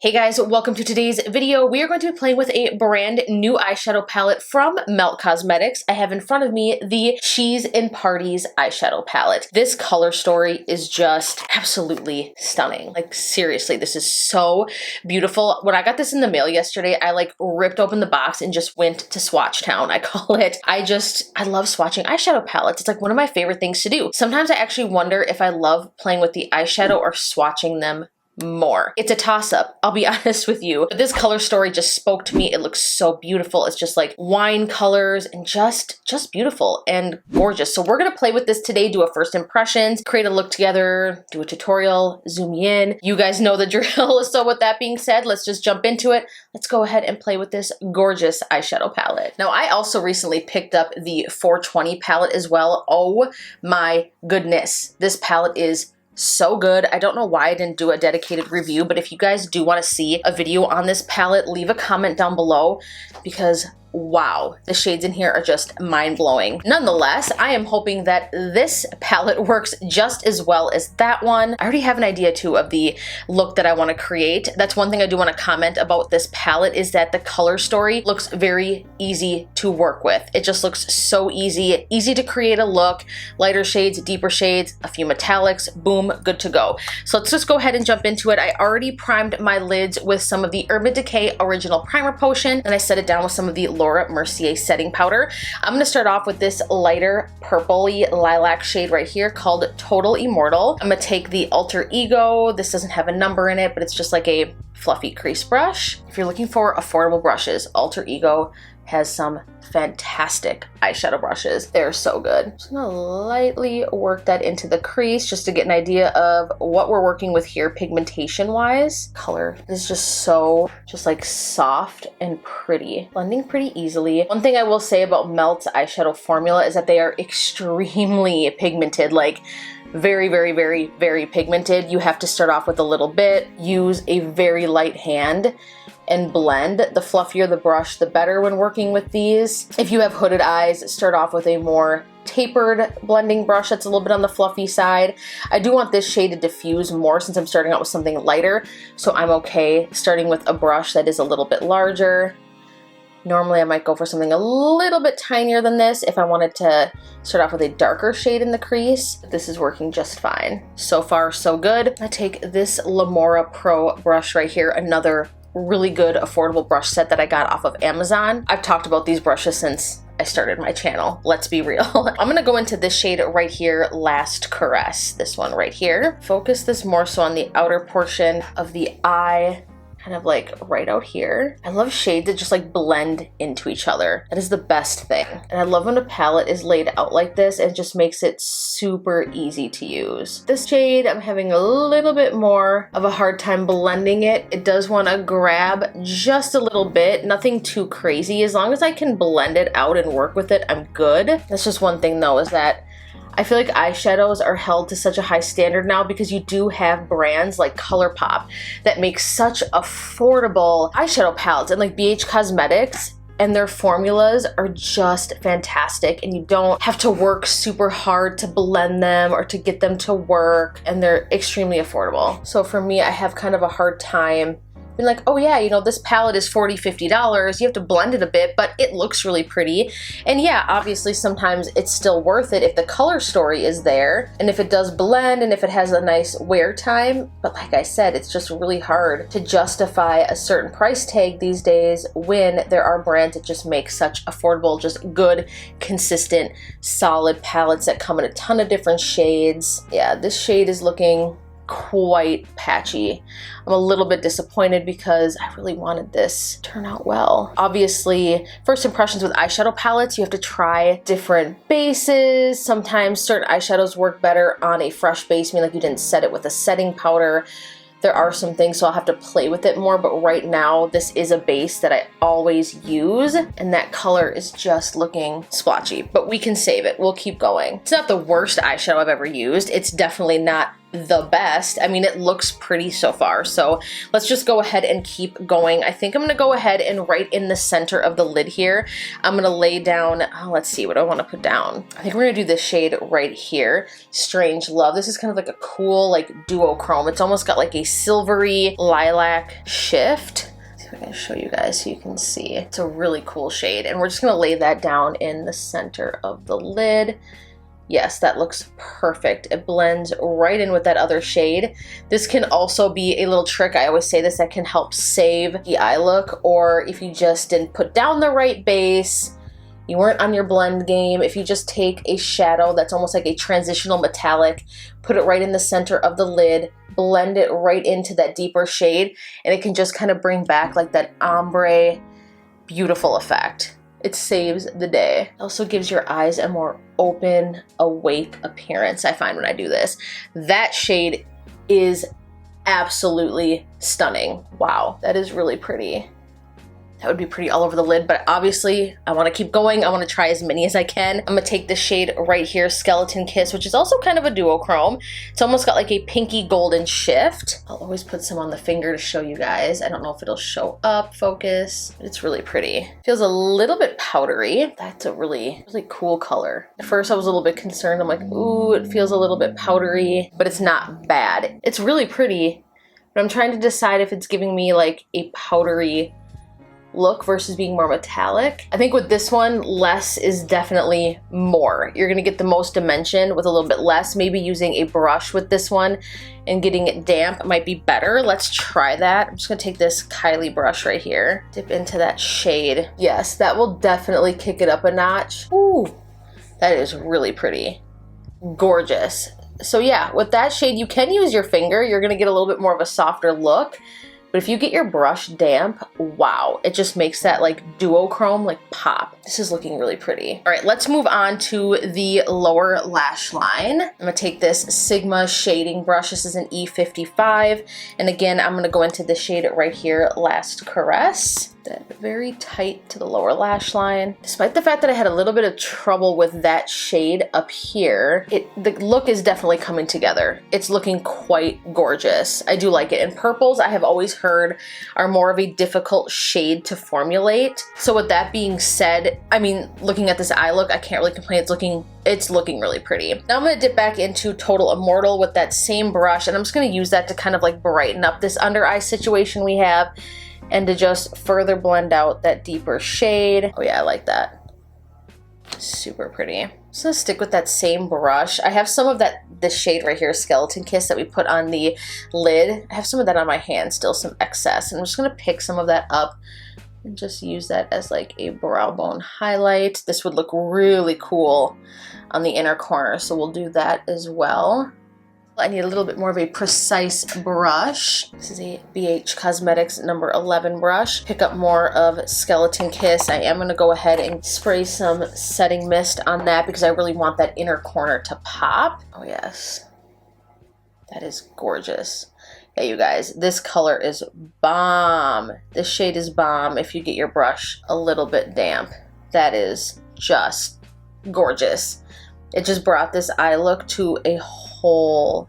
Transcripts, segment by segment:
Hey guys, welcome to today's video. We are going to be playing with a brand new eyeshadow palette from Melt Cosmetics. I have in front of me the She's in Parties eyeshadow palette. This color story is just absolutely stunning. Like seriously, this is so beautiful. When I got this in the mail yesterday, I like ripped open the box and just went to Swatch Town, I call it. I love swatching eyeshadow palettes. It's like one of my favorite things to do. Sometimes I actually wonder if I love playing with the eyeshadow or swatching them more. It's a toss-up, I'll be honest with you. But this color story just spoke to me. It looks so beautiful. It's just like wine colors and just beautiful and gorgeous. So we're gonna play with this today, do a first impressions, create a look together, do a tutorial, zoom in. You guys know the drill. So with that being said, let's just jump into it. Let's go ahead and play with this gorgeous eyeshadow palette. Now, I also recently picked up the 420 palette as well. Oh my goodness. This palette is so good. I don't know why I didn't do a dedicated review, but if you guys do want to see a video on this palette, leave a comment down below because wow, the shades in here are just mind-blowing. Nonetheless, I am hoping that this palette works just as well as that one. I already have an idea too of the look that I want to create. That's one thing I do want to comment about this palette is that the color story looks very easy to work with. It just looks so easy to create a look, lighter shades, deeper shades, a few metallics, boom, good to go. So let's just go ahead and jump into it. I already primed my lids with some of the Urban Decay Original Primer Potion, and I set it down with some of the Laura Mercier setting powder. I'm going to start off with this lighter purpley lilac shade right here called Total Immortal. I'm going to take the Alter Ego. This doesn't have a number in it, but it's just like a fluffy crease brush. If you're looking for affordable brushes, Alter Ego has some fantastic eyeshadow brushes. They're so good. Just gonna lightly work that into the crease just to get an idea of what we're working with here pigmentation wise. Color is just so like soft and pretty, blending pretty easily. One thing I will say about Melt's eyeshadow formula is that they are extremely pigmented, like very pigmented. You have to start off with a little bit, use a very light hand, and blend. The fluffier the brush, the better when working with these. If you have hooded eyes, start off with a more tapered blending brush that's a little bit on the fluffy side. I do want this shade to diffuse more since I'm starting out with something lighter, so I'm okay starting with a brush that is a little bit larger. Normally I might go for something a little bit tinier than this if I wanted to start off with a darker shade in the crease. This is working just fine. So far, so good. I take this Lamora Pro brush right here, another really good affordable brush set that I got off of Amazon. I've talked about these brushes since I started my channel, let's be real. I'm gonna go into this shade right here, Last Caress, this one right here. Focus this more so on the outer portion of the eye, kind of like right out here. I love shades that just like blend into each other. That is the best thing. And I love when a palette is laid out like this and just makes it super easy to use. This shade, I'm having a little bit more of a hard time blending it. It does want to grab just a little bit, nothing too crazy. As long as I can blend it out and work with it, I'm good. That's just one thing though, is that I feel like eyeshadows are held to such a high standard now because you do have brands like ColourPop that make such affordable eyeshadow palettes, and like BH Cosmetics and their formulas are just fantastic, and you don't have to work super hard to blend them or to get them to work, and they're extremely affordable. So for me, I have kind of a hard time being like, oh yeah, you know, this palette is $40, $50. You have to blend it a bit, but it looks really pretty. And yeah, obviously sometimes it's still worth it if the color story is there and if it does blend and if it has a nice wear time. But like I said, it's just really hard to justify a certain price tag these days when there are brands that just make such affordable, just good, consistent, solid palettes that come in a ton of different shades. Yeah, this shade is looking quite patchy. I'm a little bit disappointed because I really wanted this to turn out well. Obviously, first impressions with eyeshadow palettes, you have to try different bases. Sometimes certain eyeshadows work better on a fresh base, meaning like you didn't set it with a setting powder. There are some things, so I'll have to play with it more, but right now this is a base that I always use, and that color is just looking splotchy, but we can save it. We'll keep going. It's not the worst eyeshadow I've ever used. It's definitely not the best. I mean, it looks pretty so far. So let's just go ahead and keep going. I think I'm gonna go ahead and right in the center of the lid here, I'm gonna lay down, let's see, what do I wanna put down? I think we're gonna do this shade right here, Strange Love. This is kind of like a cool, like duochrome. It's almost got like a silvery lilac shift. I'm gonna show you guys so you can see. It's a really cool shade, and we're just gonna lay that down in the center of the lid. Yes, that looks perfect. It blends right in with that other shade. This can also be a little trick, I always say this, that can help save the eye look, or if you just didn't put down the right base, you weren't on your blend game, if you just take a shadow that's almost like a transitional metallic, put it right in the center of the lid, blend it right into that deeper shade, and it can just kind of bring back like that ombre, beautiful effect. It saves the day. It also gives your eyes a more open, awake appearance, I find, when I do this. That shade is absolutely stunning. Wow, that is really pretty. That would be pretty all over the lid, but obviously I want to keep going. I want to try as many as I can. I'm gonna take this shade right here, Skeleton Kiss, which is also kind of a duochrome. It's almost got like a pinky golden shift. I'll always put some on the finger to show you guys. I don't know if it'll show up, focus, but it's really pretty. Feels a little bit powdery. That's a really, really cool color. At first I was a little bit concerned. I'm like, ooh, it feels a little bit powdery, but it's not bad. It's really pretty, but I'm trying to decide if it's giving me like a powdery look versus being more metallic. I think with this one, less is definitely more. You're gonna get the most dimension with a little bit less. Maybe using a brush with this one and getting it damp might be better. Let's try that. I'm just gonna take this Kylie brush right here, dip into that shade. Yes, that will definitely kick it up a notch. Ooh, that is really pretty. Gorgeous. So yeah, with that shade, you can use your finger. You're gonna get a little bit more of a softer look. But if you get your brush damp, wow, it just makes that like duochrome like pop. This is looking really pretty. All right, let's move on to the lower lash line. I'm gonna take this Sigma shading brush. This is an E55. And again, I'm gonna go into the shade right here, Last Caress. That very tight to the lower lash line. Despite the fact that I had a little bit of trouble with that shade up here, the look is definitely coming together. It's looking quite gorgeous. I do like it. And purples, I have always heard, are more of a difficult shade to formulate. So with that being said, I mean, looking at this eye look, I can't really complain. It's looking really pretty. Now I'm gonna dip back into Total Immortal with that same brush, and I'm just gonna use that to kind of like brighten up this under eye situation we have, and to just further blend out that deeper shade. Oh yeah, I like that. Super pretty. I'm just gonna stick with that same brush. I have some of this shade right here, Skeleton Kiss, that we put on the lid. I have some of that on my hand, still some excess. And I'm just gonna pick some of that up and just use that as like a brow bone highlight. This would look really cool on the inner corner, so we'll do that as well. I need a little bit more of a precise brush. This is a BH Cosmetics number 11 brush. Pick up more of Skeleton Kiss. I am gonna go ahead and spray some setting mist on that because I really want that inner corner to pop. Oh yes, that is gorgeous. Yeah, you guys, this color is bomb. This shade is bomb if you get your brush a little bit damp. That is just gorgeous. It just brought this eye look to a whole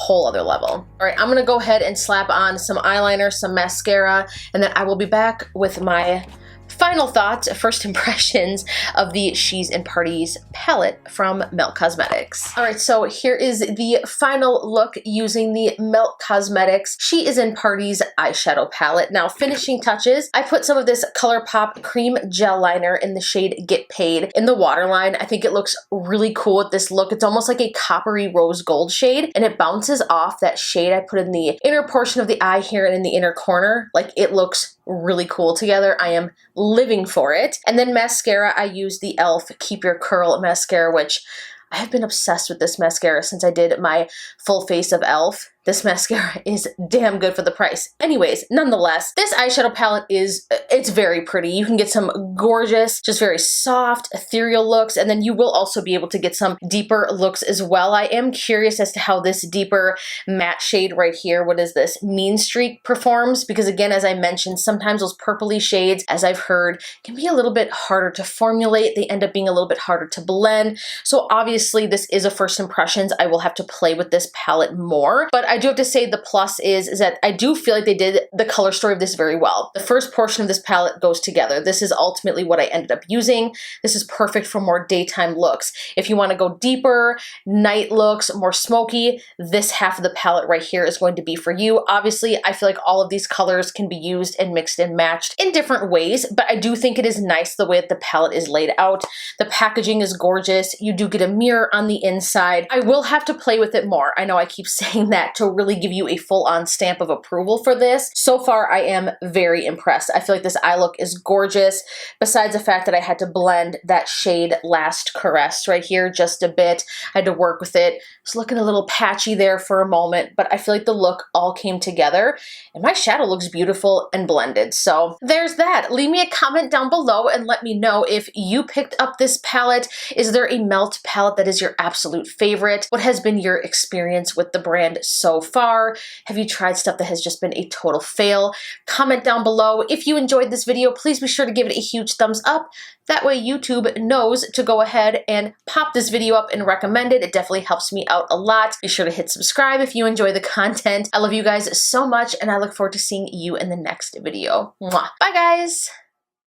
other level. All right, I'm gonna go ahead and slap on some eyeliner, some mascara, and then I will be back with my final thoughts, first impressions of the She's in Parties palette from Melt Cosmetics. All right, so here is the final look using the Melt Cosmetics She Is in Parties eyeshadow palette. Now, finishing touches, I put some of this ColourPop cream gel liner in the shade Get Paid in the waterline. I think it looks really cool with this look. It's almost like a coppery rose gold shade, and it bounces off that shade I put in the inner portion of the eye here and in the inner corner. Like, it looks really cool together. I am living for it. And then mascara, I use the e.l.f. Keep Your Curl mascara, which I have been obsessed with this mascara since I did my full face of e.l.f. this mascara is damn good for the price. Anyways, nonetheless, this eyeshadow palette it's very pretty. You can get some gorgeous, just very soft, ethereal looks, and then you will also be able to get some deeper looks as well. I am curious as to how this deeper matte shade right here, what is this, Mean Streak, performs, because again, as I mentioned, sometimes those purpley shades, as I've heard, can be a little bit harder to formulate. They end up being a little bit harder to blend. So obviously this is a first impressions. I will have to play with this palette more, but I do have to say the plus is that I do feel like they did the color story of this very well. The first portion of this palette goes together. This is ultimately what I ended up using. This is perfect for more daytime looks. If you want to go deeper, night looks, more smoky, this half of the palette right here is going to be for you. Obviously, I feel like all of these colors can be used and mixed and matched in different ways, but I do think it is nice the way that the palette is laid out. The packaging is gorgeous. You do get a mirror on the inside. I will have to play with it more. I know I keep saying that to really give you a full-on stamp of approval for this. So far, I am very impressed. I feel like this eye look is gorgeous, besides the fact that I had to blend that shade Last Caress right here just a bit. I had to work with it. It's looking a little patchy there for a moment, but I feel like the look all came together, and my shadow looks beautiful and blended. So there's that. Leave me a comment down below and let me know if you picked up this palette. Is there a melt palette that is your absolute favorite? What has been your experience with the brand so far? Have you tried stuff that has just been a total fail? Comment down below. If you enjoyed this video, please be sure to give it a huge thumbs up. That way YouTube knows to go ahead and pop this video up and recommend it. It definitely helps me out a lot. Be sure to hit subscribe if you enjoy the content. I love you guys so much, and I look forward to seeing you in the next video. Mwah. Bye guys!